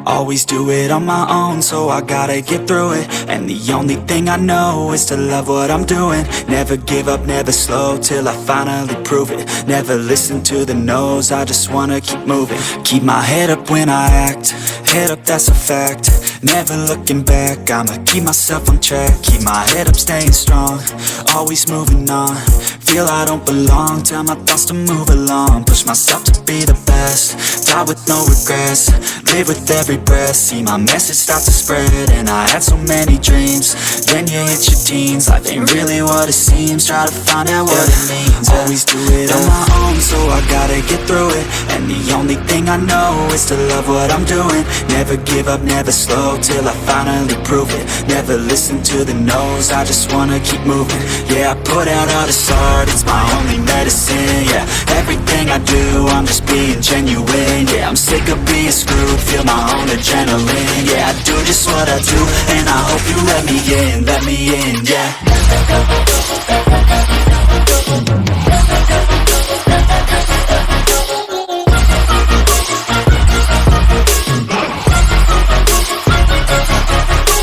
Always do it on my own, so I gotta get through it. And the only thing I know is to love what I'm doing. Never give up, never slow, till I finally prove it. Never listen to the no's, I just wanna keep moving. Keep my head up when I act, head up, that's a fact. Never looking back, I'ma keep myself on track. Keep my head up, staying strong, always moving on. Feel I don't belong, tell my thoughts to move along. Push myself to be the best, die with no regrets. Live with every breath, see my message start to spread. And I had so many dreams, then you hit your teens. Life ain't really what it seems, try to find out what it means. Always do it on my own, so I gotta get through it. And the only thing I know is to love what I'm doing. Never give up, never slow, till I finally prove it. Never listen to the no's, I just wanna keep moving. Yeah, I put out all this art, it's my only medicine. Yeah, everything I do, I'm just being genuine. Yeah, I'm sick of being screwed, feel my own adrenaline. Yeah, I do just what I do, and I hope you let me in, yeah.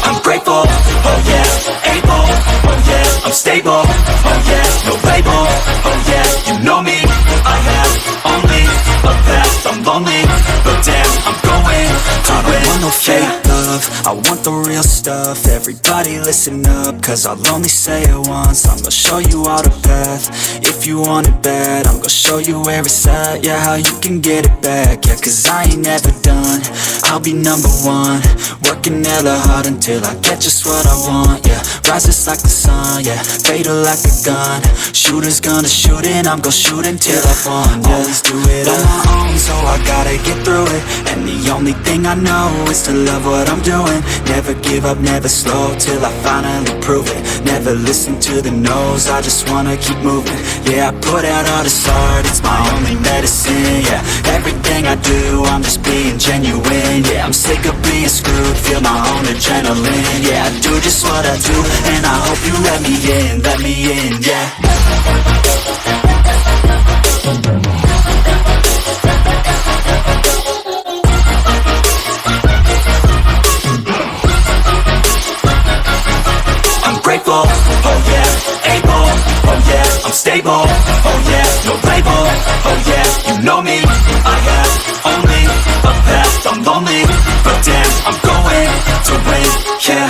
I'm grateful, oh yeah, able, oh yeah, I'm stable, oh yeah, no label, oh yeah, you know me, I have only a past, I'm lonely, but damn, I'm going to win. I don't want no fake love, I want the real stuff. Everybody listen up, cause I'll only say it once. I'm gonna show you all the path, if you want it bad. I'm gonna show you where it's at, yeah, how you can get it back. Yeah, cause I ain't never done, I'll be number one. Working hella hard until I get just what I want, yeah. Rises like the sun, yeah, fatal like a gun. Shooters gonna shoot and I'm gonna shoot until I won, yeah. Always do it on my own, so I gotta get through it. And the only thing I know is to love what I'm doing. Never give up, never slow, till I finally prove it. Never listen to the no's, I just wanna keep moving. Yeah, I put out all this art, it's my only medicine. Yeah, everything I do, I'm just being genuine. Yeah, I'm sick of being screwed, feel my own adrenaline. Yeah, I do just what I do, and I hope you let me in, yeah. I'm grateful, oh yeah, able, oh yeah, I'm stable, oh yeah, no label, oh yeah, you know me, I have only a past, I'm lonely, but damn, I'm going to win, yeah.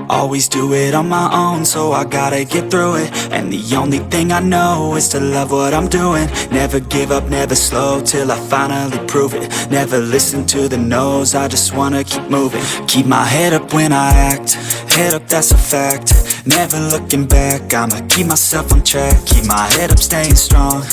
Always do it on my own, so I gotta get through it. And the only thing I know is to love what I'm doing. Never give up, never slow, till I finally prove it. Never listen to the no's, I just wanna keep moving. Keep my head up when I act, head up, that's a fact. Never looking back, I'ma keep myself on track. Keep my head up, staying strong,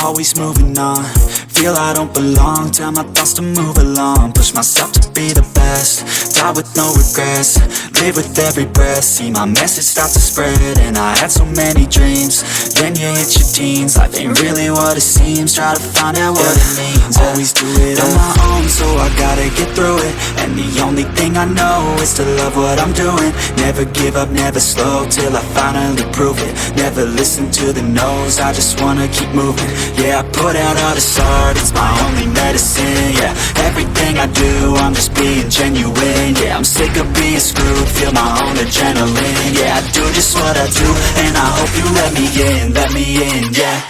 always moving on. Feel I don't belong, tell my thoughts to move along. Push myself to be the best, die with no regrets. Live with every breath, see my message start to spread. And I had so many dreams, then you hit your teens. Life ain't really what it seems, try to find out what it means. Always do it on my own, so I gotta get through it. And the only thing I know is to love what I'm doing. Never give up, never slow, till I finally prove it. Never listen to the no's, I just wanna keep moving. Yeah, I put out all this art, it's my only medicine. Yeah, everything I do, I'm just being genuine. Yeah, I'm sick of being screwed, feel my own adrenaline. Yeah, I do just what I do, and I hope you let me in, yeah.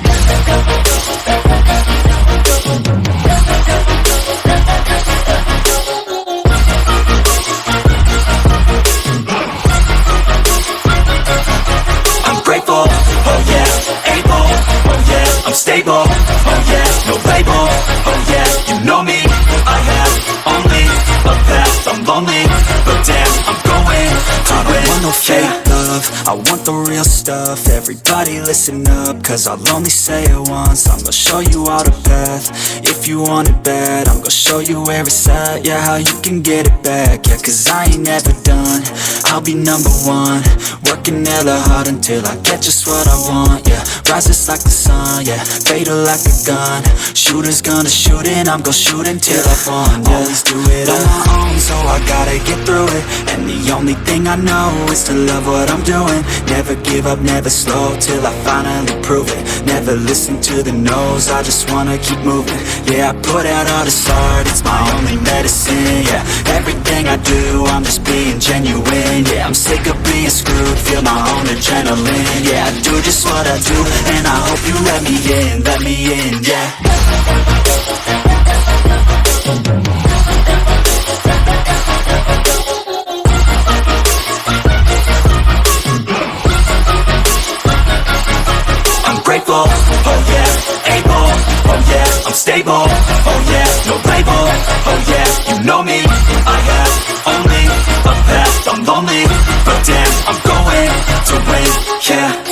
I'm grateful, oh yeah, able, oh yeah, I'm stable, oh yeah, no label, oh yeah, you know me, I have only a past, I'm lonely, but damn, I'm going to win. I don't want no fake love, I want the real stuff. Everybody listen up, cause I'll only say it once. I'm gonna show you all the path. If you want it bad, I'm gonna show you where it's at. Yeah, how you can get it back. Yeah, cause I ain't never done. I'll be number one, working hella hard until I get just what I want. Yeah, rises like the sun, yeah, fatal like a gun. Shooters gonna shoot and I'm gonna shoot until I won. Yeah, always do it on my own, so I gotta get through it. And the only thing I know is to love what I'm doing. Never give up, never slow, till I finally prove it. Never listen to the no's, I just wanna keep moving. Yeah, I put out all this art, it's my only medicine. Yeah, everything I do, I'm just being genuine. Yeah, I'm sick of being screwed, feel my own adrenaline. Yeah, I do just what I do, and I hope you let me in, yeah. I'm grateful, oh yeah, able, oh yeah, I'm stable, oh yeah, no label, oh yeah, you know me, I have only a path, I'm lonely, but damn, I'm going to win, yeah.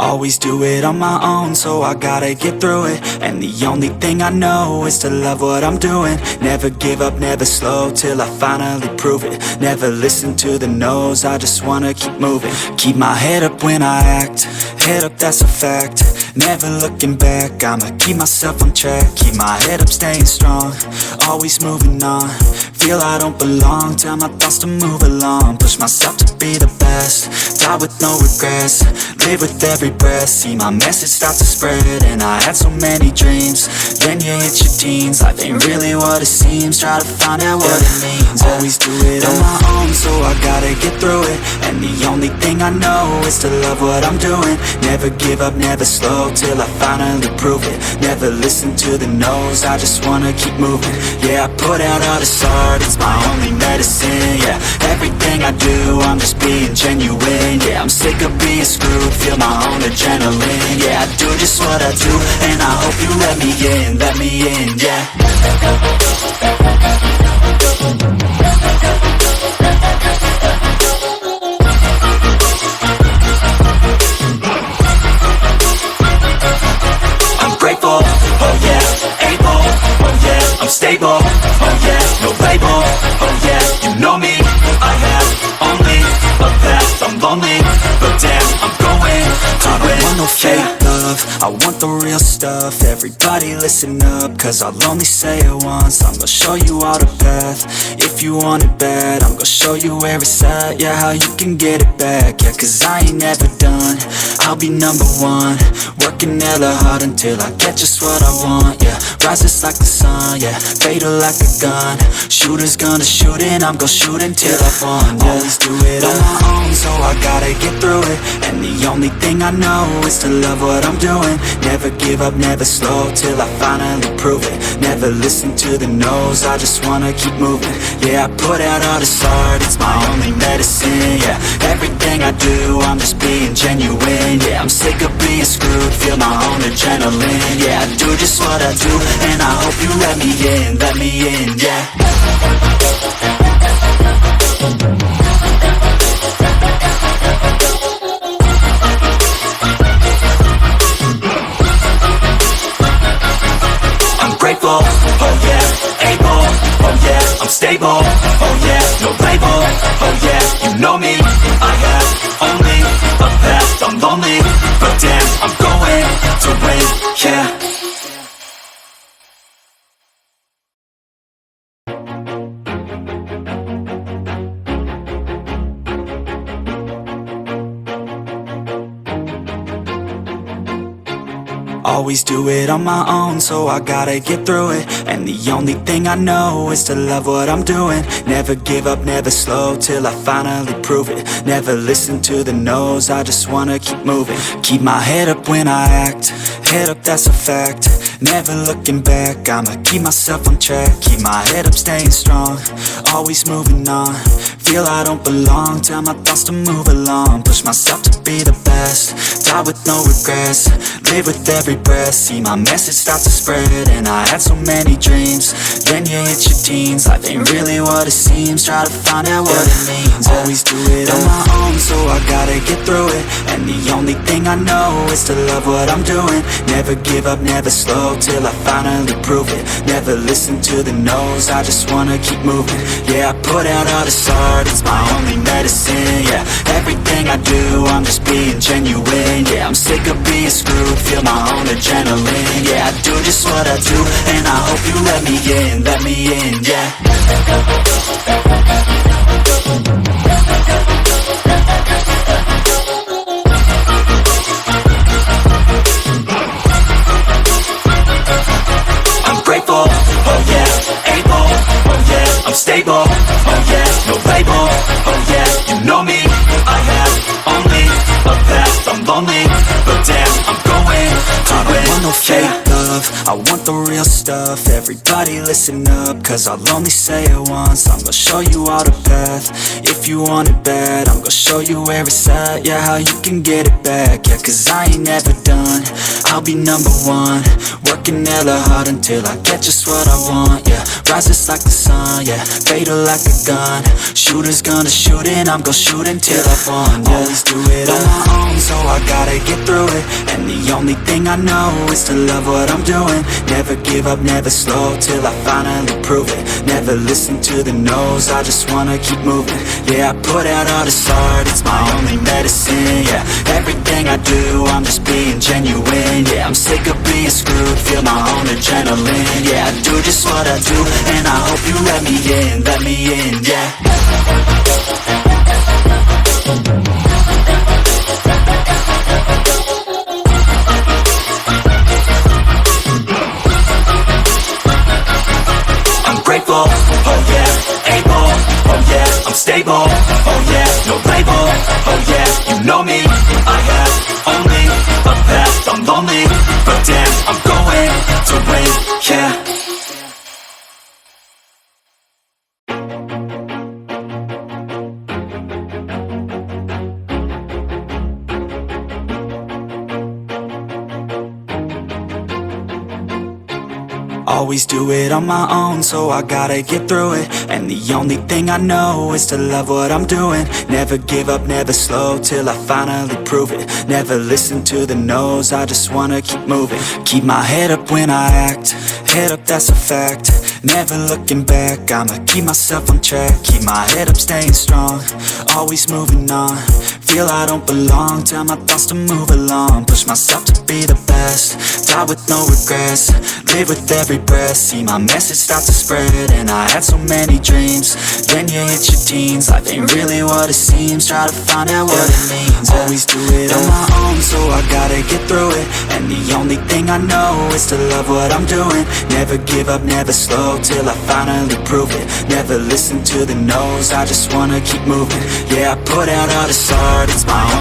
Always do it on my own, so I gotta get through it. And the only thing I know is to love what I'm doing. Never give up, never slow, till I finally prove it. Never listen to the no's, I just wanna keep moving. Keep my head up when I act, head up, that's a fact. Never looking back, I'ma keep myself on track. Keep my head up, staying strong, always moving on. Feel I don't belong, tell my thoughts to move along. Push myself to be the best, die with no regrets. Live with every breath, see my message start to spread. And I had so many dreams, then you hit your teens. Life ain't really what it seems, try to find out what it means. Always do it on my own, so I gotta get through it. And the only thing I know is to love what I'm doing. Never give up, never slow, till I finally prove it. Never listen to the no's, I just wanna keep moving. Yeah, I put out all this art, it's my only medicine. Yeah, everything I do, I'm just being genuine. Yeah, I'm sick of being screwed, feel my own adrenaline. Yeah, I do just what I do, and I hope you let me in, yeah. I'm grateful, oh yeah, able, oh yeah, I'm stable, oh yeah, no label, oh yeah, you know me, I have only a path, I'm lonely, but damn, I'm going to win. I don't want no fake love, I want the real stuff. Everybody listen up, cause I'll only say it once. I'm gonna show you all the path. If you want it bad, I'm gonna show you where it's at. Yeah, how you can get it back. Yeah, cause I ain't never done. I'll be number one, working hella hard until I get just what I want. Yeah, rises like the sun, yeah, fatal like a gun. Shooters gonna shoot and I'm gonna shoot until I won. Yeah, always do it on my own, so I gotta get through it. And the only thing I know is to love what I'm doing. Never give up, never slow, till I finally prove it. Never listen to the no's, I just wanna keep moving. Yeah, I put out all this art, it's my only medicine. Yeah, everything I do, I'm just being genuine. Yeah, I'm sick of being screwed, feel my own adrenaline. Yeah, I do just what I do, and I hope you let me in, yeah. I'm grateful, oh yeah, able, oh yeah, I'm stable, oh yeah, no label, oh yeah, you know me, I have only a path, I'm lonely, but damn, I'm going to win, yeah. Always do it on my own, so I gotta get through it. And the only thing I know is to love what I'm doing. Never give up, never slow, till I finally prove it. Never listen to the no's, I just wanna keep moving. Keep my head up when I act, head up, that's a fact. Never looking back, I'ma keep myself on track. Keep my head up, staying strong, always moving on. Feel I don't belong, tell my thoughts to move along. Push myself to be the best, die with no regrets. Live with every breath, see my message start to spread. And I had so many dreams, then you hit your teens. Life ain't really what it seems, try to find out what it means. Always do it on my own, so I gotta get through it. And the only thing I know is to love what I'm doing. Never give up, never slow, till I finally prove it. Never listen to the no's, I just wanna keep moving. Yeah, I put out all this art, it's my only medicine. Yeah, everything I do, I'm just being genuine. Yeah, I'm sick of being screwed, feel my own adrenaline. Yeah, I do just what I do, and I hope you let me in, yeah. I'm grateful, oh yeah, able, oh yeah, I'm stable, oh yeah, no label, oh yeah, you know me, I have only a path, I'm lonely, but damn, I'm going to win. I don't want no fake love, I want the real stuff. Everybody listen up, cause I'll only say it once. I'm gonna show you all the path, if you want it bad. I'm gonna show you where it's at, yeah, how you can get it back. Yeah, cause I ain't never done, I'll be number one. Working hella hard until I get just what I want, yeah. Rises like the sun, yeah, fatal like a gun. Shooters gonna shoot and I'm gonna shoot until I won, yeah. Always do it on my own, so I gotta get through it. And the only thing I know is to love what I'm doing. Never give up, never slow, till I finally prove it. Never listen to the no's, I just wanna keep moving. Yeah, I put out all this art, it's my only medicine. Yeah, everything I do, I'm just being genuine. Yeah, I'm sick of being screwed, feel my own adrenaline. Yeah, I do just what I do, and I hope you let me in, yeah. I'm grateful, oh yeah, able, oh yeah, I'm stable, oh yeah, no label, oh yeah, you know me, I have only a path, I'm lonely, but damn, I'm going to win, yeah. Always do it on my own, so I gotta get through it. And the only thing I know is to love what I'm doing. Never give up, never slow, till I finally prove it. Never listen to the no's, I just wanna keep moving. Keep my head up when I act, head up, that's a fact. Never looking back, I'ma keep myself on track. Keep my head up, staying strong, always moving on. Feel I don't belong, tell my thoughts to move along. Push myself to be the best, die with no regrets. Live with every breath, see my message start to spread. And I had so many dreams, then you hit your teens. Life ain't really what it seems, try to find out what it means. Always do it on my own, so I gotta get through it. And the only thing I know is to love what I'm doing. Never give up, never slow, till I finally prove it. Never listen to the no's, I just wanna keep moving. Yeah, I put out all this art, it's my own